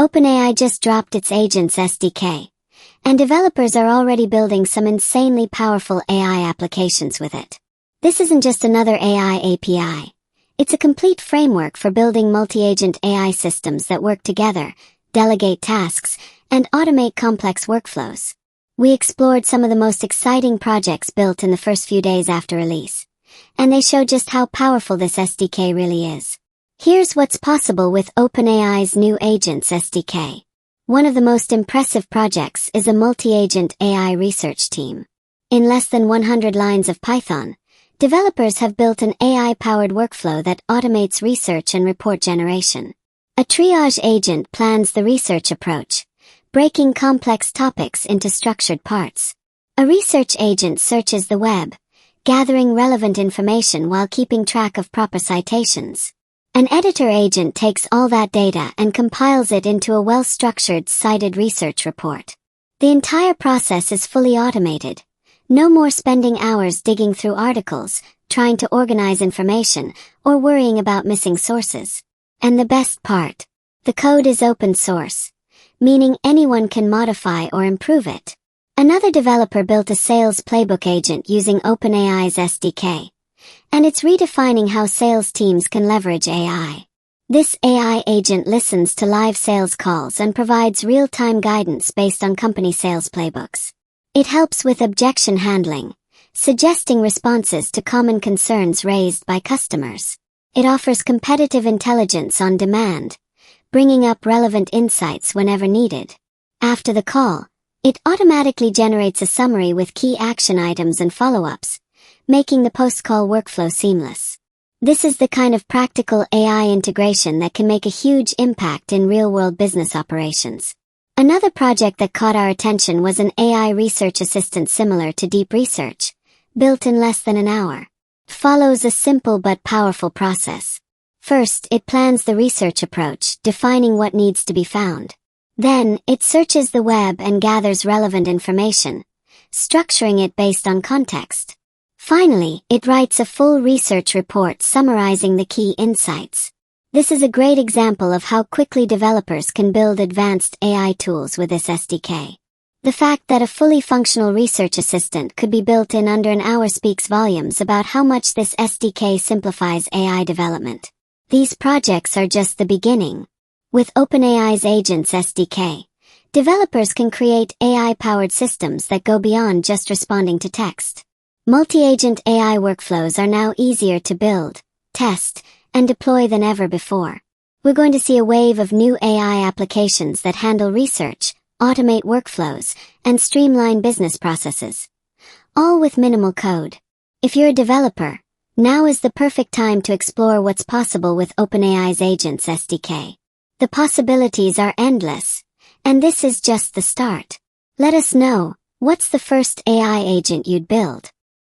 OpenAI just dropped its Agents SDK, and developers are already building some insanely powerful AI applications with it. This isn't just another AI API. It's a complete framework for building multi-agent AI systems that work together, delegate tasks, and automate complex workflows. We explored some of the most exciting projects built in the first few days after release, and they show just how powerful this SDK really is. Here's what's possible with OpenAI's new Agents SDK. One of the most impressive projects is a multi-agent AI research team. In less than 100 lines of Python, developers have built an AI-powered workflow that automates research and report generation. A triage agent plans the research approach, breaking complex topics into structured parts. A research agent searches the web, gathering relevant information while keeping track of proper citations. An editor agent takes all that data and compiles it into a well-structured, cited research report. The entire process is fully automated. No more spending hours digging through articles, trying to organize information, or worrying about missing sources. And the best part: the code is open source, meaning anyone can modify or improve it. Another developer built a sales playbook agent using OpenAI's SDK, and it's redefining how sales teams can leverage AI. This AI agent listens to live sales calls and provides real-time guidance based on company sales playbooks. It helps with objection handling, suggesting responses to common concerns raised by customers. It offers competitive intelligence on demand, bringing up relevant insights whenever needed. After the call, it automatically generates a summary with key action items and follow-ups, making the post-call workflow seamless. This is the kind of practical AI integration that can make a huge impact in real-world business operations. Another project that caught our attention was an AI research assistant similar to Deep Research, built in less than an hour. It follows a simple but powerful process. First, it plans the research approach, defining what needs to be found. Then, it searches the web and gathers relevant information, structuring it based on context. Finally, it writes a full research report summarizing the key insights. This is a great example of how quickly developers can build advanced AI tools with this SDK. The fact that a fully functional research assistant could be built in under an hour speaks volumes about how much this SDK simplifies AI development. These projects are just the beginning. With OpenAI's Agents SDK, developers can create AI-powered systems that go beyond just responding to text. Multi-agent AI workflows are now easier to build, test, and deploy than ever before. We're going to see a wave of new AI applications that handle research, automate workflows, and streamline business processes, all with minimal code. If you're a developer, now is the perfect time to explore what's possible with OpenAI's Agents SDK. The possibilities are endless, and this is just the start. Let us know, what's the first AI agent you'd build?